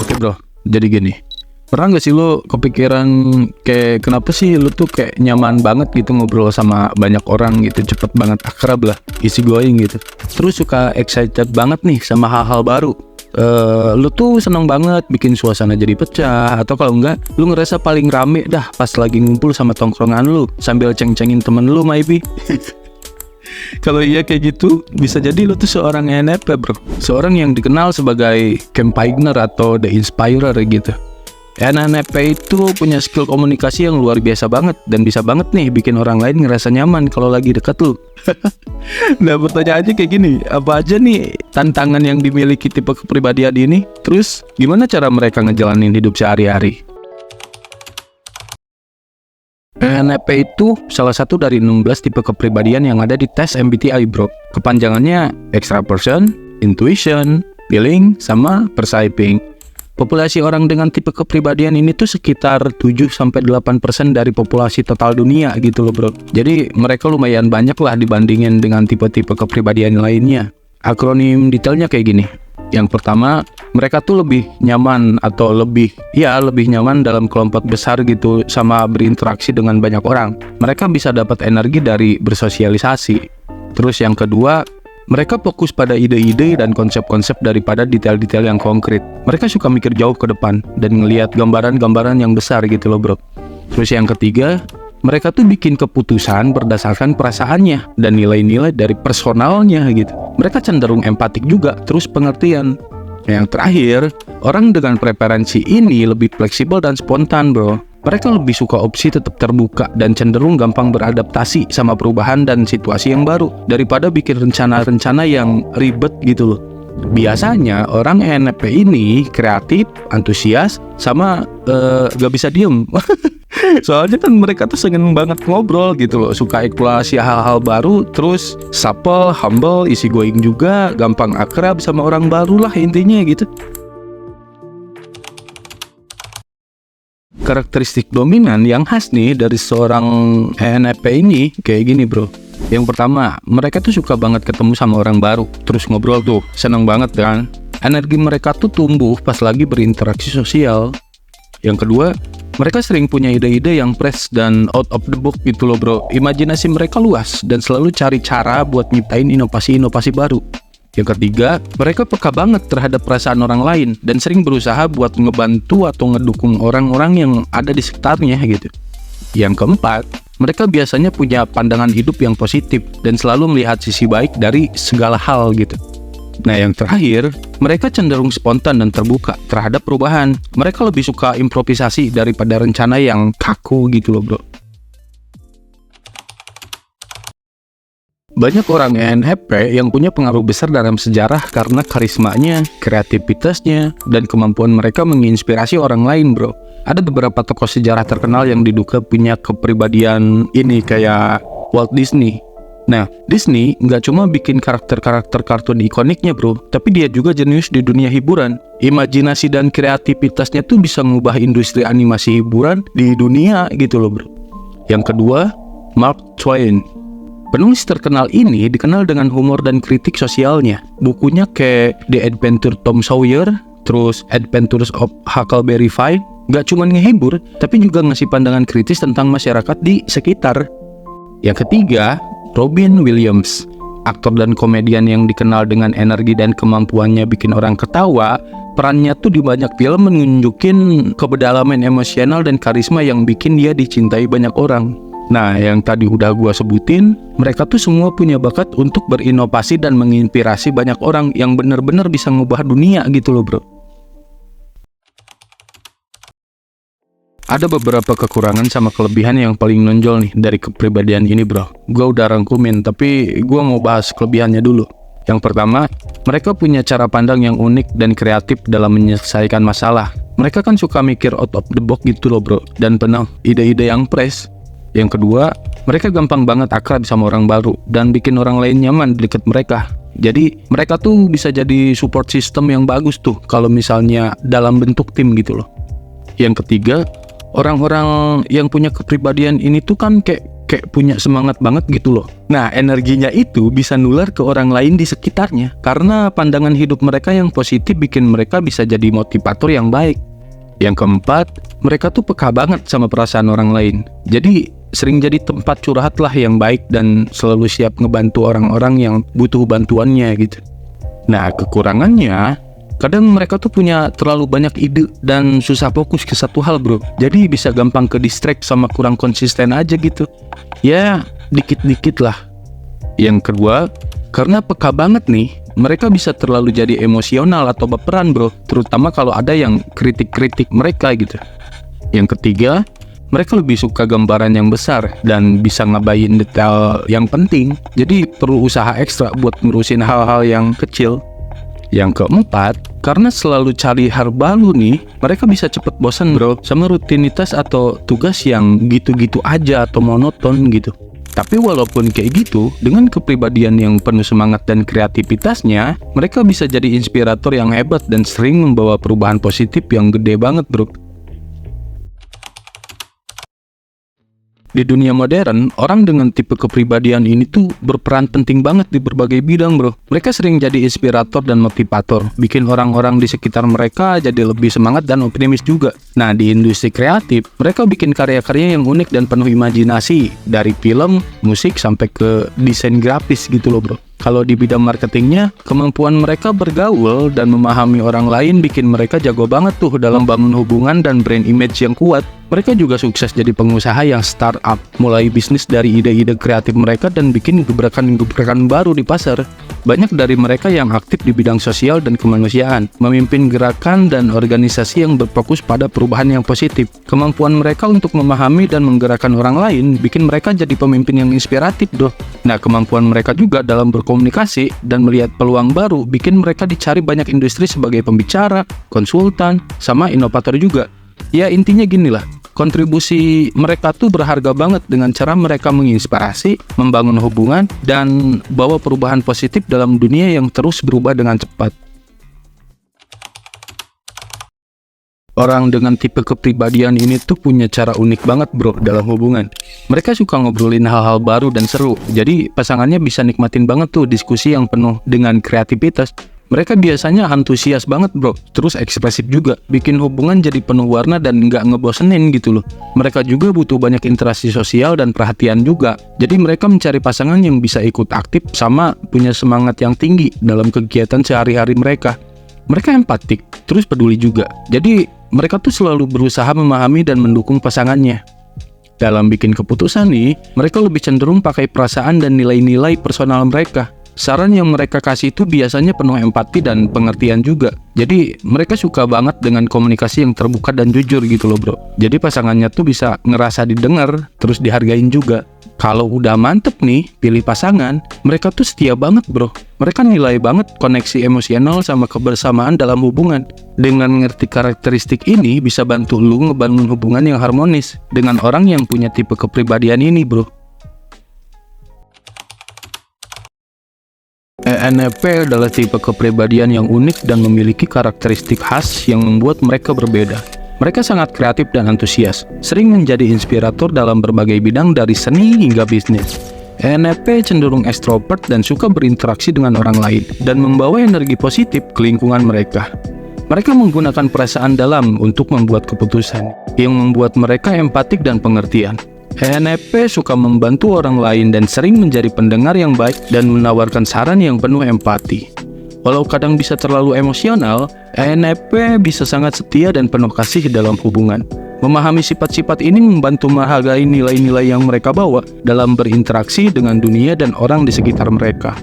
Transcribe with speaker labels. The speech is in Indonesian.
Speaker 1: Oke bro, jadi gini. Pernah gak sih lo kepikiran kayak kenapa sih lo tuh kayak nyaman banget gitu ngobrol sama banyak orang gitu, cepet banget akrab lah, easy going gitu. Terus suka excited banget nih sama hal-hal baru. Lu tuh seneng banget bikin suasana jadi pecah, atau kalau enggak lu ngerasa paling rame dah pas lagi ngumpul sama tongkrongan lu sambil ceng-cengin temen lu maybe. Kalau iya kayak gitu, bisa jadi lu tuh seorang ENFP bro, seorang yang dikenal sebagai campaigner atau the inspirer gitu. ENFP itu punya skill komunikasi yang luar biasa banget dan bisa banget nih bikin orang lain ngerasa nyaman kalau lagi deket lu. Nah pertanyaannya kayak gini, apa aja nih tantangan yang dimiliki tipe kepribadian ini? Terus gimana cara mereka ngejalanin hidup sehari-hari? ENFP itu salah satu dari 16 tipe kepribadian yang ada di tes MBTI bro. Kepanjangannya extraversion, intuition, feeling, sama perceiving. Populasi orang dengan tipe kepribadian ini tuh sekitar 7-8% dari populasi total dunia gitu loh bro. Jadi mereka lumayan banyak lah dibandingin dengan tipe-tipe kepribadian lainnya. Akronim detailnya kayak gini. Yang pertama, mereka tuh lebih nyaman atau lebih nyaman dalam kelompok besar gitu sama berinteraksi dengan banyak orang. Mereka bisa dapat energi dari bersosialisasi. Terus yang kedua, mereka fokus pada ide-ide dan konsep-konsep daripada detail-detail yang konkret. Mereka suka mikir jauh ke depan dan ngelihat gambaran-gambaran yang besar gitu loh bro. Terus yang ketiga, mereka tuh bikin keputusan berdasarkan perasaannya dan nilai-nilai dari personalnya gitu. Mereka cenderung empatik juga, terus pengertian. Yang terakhir, orang dengan preferensi ini lebih fleksibel dan spontan bro. Mereka lebih suka opsi tetap terbuka dan cenderung gampang beradaptasi sama perubahan dan situasi yang baru daripada bikin rencana-rencana yang ribet gitu loh. Biasanya orang ENFP ini kreatif, antusias, sama gak bisa diem. Soalnya kan mereka tuh seneng banget ngobrol gitu loh, suka eksplorasi hal-hal baru, terus supple, humble, easy going juga, gampang akrab sama orang baru lah intinya gitu. Karakteristik dominan yang khas nih dari seorang ENFP ini kayak gini bro. Yang pertama, mereka tuh suka banget ketemu sama orang baru, terus ngobrol tuh, seneng banget kan. Energi mereka tuh tumbuh pas lagi berinteraksi sosial. Yang kedua, mereka sering punya ide-ide yang fresh dan out of the box gitu loh bro. Imajinasi mereka luas dan selalu cari cara buat nyiptain inovasi-inovasi baru. Yang ketiga, mereka peka banget terhadap perasaan orang lain dan sering berusaha buat ngebantu atau ngedukung orang-orang yang ada di sekitarnya gitu. Yang keempat, mereka biasanya punya pandangan hidup yang positif dan selalu melihat sisi baik dari segala hal gitu. Nah yang terakhir, mereka cenderung spontan dan terbuka terhadap perubahan. Mereka lebih suka improvisasi daripada rencana yang kaku gitu loh bro. Banyak orang ENFP yang punya pengaruh besar dalam sejarah karena karismanya, kreativitasnya, dan kemampuan mereka menginspirasi orang lain bro. Ada beberapa tokoh sejarah terkenal yang diduga punya kepribadian ini kayak Walt Disney. Nah, Disney nggak cuma bikin karakter-karakter kartun ikoniknya bro, tapi dia juga jenius di dunia hiburan. Imajinasi dan kreativitasnya tuh bisa mengubah industri animasi hiburan di dunia gitu loh bro. Yang kedua, Mark Twain. Penulis terkenal ini dikenal dengan humor dan kritik sosialnya. Bukunya kayak The Adventure Tom Sawyer, terus Adventures of Huckleberry Finn, gak cuma ngehibur, tapi juga ngasih pandangan kritis tentang masyarakat di sekitar. Yang ketiga, Robin Williams. Aktor dan komedian yang dikenal dengan energi dan kemampuannya bikin orang ketawa. Perannya tuh di banyak film menunjukin kedalaman emosional dan karisma yang bikin dia dicintai banyak orang. Nah, yang tadi udah gua sebutin, mereka tuh semua punya bakat untuk berinovasi dan menginspirasi banyak orang yang benar-benar bisa ngubah dunia gitu loh bro. Ada beberapa kekurangan sama kelebihan yang paling nonjol nih dari kepribadian ini bro. Gua udah rangkumin, tapi gua mau bahas kelebihannya dulu. Yang pertama, mereka punya cara pandang yang unik dan kreatif dalam menyelesaikan masalah. Mereka kan suka mikir out of the box gitu loh bro, dan penuh ide-ide yang fresh. Yang kedua, mereka gampang banget akrab sama orang baru dan bikin orang lain nyaman di dekat mereka. Jadi mereka tuh bisa jadi support system yang bagus tuh kalau misalnya dalam bentuk tim gitu loh. Yang ketiga, orang-orang yang punya kepribadian ini tuh kan kayak kayak punya semangat banget gitu loh. Nah, energinya itu bisa nular ke orang lain di sekitarnya karena pandangan hidup mereka yang positif bikin mereka bisa jadi motivator yang baik. Yang keempat, mereka tuh peka banget sama perasaan orang lain. Jadi sering jadi tempat curhat lah yang baik dan selalu siap ngebantu orang-orang yang butuh bantuannya gitu. Nah, kekurangannya, kadang mereka tuh punya terlalu banyak ide dan susah fokus ke satu hal bro. Jadi bisa gampang ke distract sama kurang konsisten aja gitu. Ya, dikit-dikit lah. Yang kedua, karena peka banget nih, mereka bisa terlalu jadi emosional atau baperan bro. Terutama kalau ada yang kritik-kritik mereka gitu. Yang ketiga, mereka lebih suka gambaran yang besar dan bisa ngabain detail yang penting. Jadi perlu usaha ekstra buat ngurusin hal-hal yang kecil. Yang keempat, karena selalu cari hal baru nih, mereka bisa cepet bosan bro sama rutinitas atau tugas yang gitu-gitu aja atau monoton gitu. Tapi walaupun kayak gitu, dengan kepribadian yang penuh semangat dan kreativitasnya, mereka bisa jadi inspirator yang hebat dan sering membawa perubahan positif yang gede banget bro. Di dunia modern, orang dengan tipe kepribadian ini tuh berperan penting banget di berbagai bidang bro. Mereka sering jadi inspirator dan motivator, bikin orang-orang di sekitar mereka jadi lebih semangat dan optimis juga. Nah, di industri kreatif, mereka bikin karya-karya yang unik dan penuh imajinasi, dari film, musik, sampai ke desain grafis gitu loh bro. Kalau di bidang marketingnya, kemampuan mereka bergaul dan memahami orang lain bikin mereka jago banget tuh dalam bangun hubungan dan brand image yang kuat. Mereka juga sukses jadi pengusaha yang startup, mulai bisnis dari ide-ide kreatif mereka dan bikin gebrakan-gebrakan baru di pasar. Banyak dari mereka yang aktif di bidang sosial dan kemanusiaan, memimpin gerakan dan organisasi yang berfokus pada perubahan yang positif. Kemampuan mereka untuk memahami dan menggerakkan orang lain bikin mereka jadi pemimpin yang inspiratif doh. Nah, kemampuan mereka juga dalam berkomunikasi dan melihat peluang baru bikin mereka dicari banyak industri sebagai pembicara, konsultan, sama inovator juga. Ya, intinya gini lah. Kontribusi mereka tuh berharga banget dengan cara mereka menginspirasi, membangun hubungan, dan bawa perubahan positif dalam dunia yang terus berubah dengan cepat. Orang dengan tipe kepribadian ini tuh punya cara unik banget bro dalam hubungan. Mereka suka ngobrolin hal-hal baru dan seru, jadi pasangannya bisa nikmatin banget tuh diskusi yang penuh dengan kreativitas. Mereka biasanya antusias banget bro, terus ekspresif juga, bikin hubungan jadi penuh warna dan nggak ngebosenin gitu loh. Mereka juga butuh banyak interaksi sosial dan perhatian juga, jadi mereka mencari pasangan yang bisa ikut aktif sama punya semangat yang tinggi dalam kegiatan sehari-hari mereka. Mereka empatik, terus peduli juga, jadi mereka tuh selalu berusaha memahami dan mendukung pasangannya. Dalam bikin keputusan nih, mereka lebih cenderung pakai perasaan dan nilai-nilai personal mereka. Saran yang mereka kasih itu biasanya penuh empati dan pengertian juga. Jadi mereka suka banget dengan komunikasi yang terbuka dan jujur gitu loh bro. Jadi pasangannya tuh bisa ngerasa didengar, terus dihargain juga. Kalau udah mantep nih pilih pasangan, mereka tuh setia banget bro. Mereka nilai banget koneksi emosional sama kebersamaan dalam hubungan. Dengan ngerti karakteristik ini bisa bantu lu ngebangun hubungan yang harmonis dengan orang yang punya tipe kepribadian ini bro. ENFP adalah tipe kepribadian yang unik dan memiliki karakteristik khas yang membuat mereka berbeda. Mereka sangat kreatif dan antusias, sering menjadi inspirator dalam berbagai bidang dari seni hingga bisnis. ENFP cenderung ekstrovert dan suka berinteraksi dengan orang lain, dan membawa energi positif ke lingkungan mereka. Mereka menggunakan perasaan dalam untuk membuat keputusan, yang membuat mereka empatik dan pengertian. ENFP suka membantu orang lain dan sering menjadi pendengar yang baik dan menawarkan saran yang penuh empati. Walau kadang bisa terlalu emosional, ENFP bisa sangat setia dan penuh kasih dalam hubungan. Memahami sifat-sifat ini membantu menghargai nilai-nilai yang mereka bawa dalam berinteraksi dengan dunia dan orang di sekitar mereka.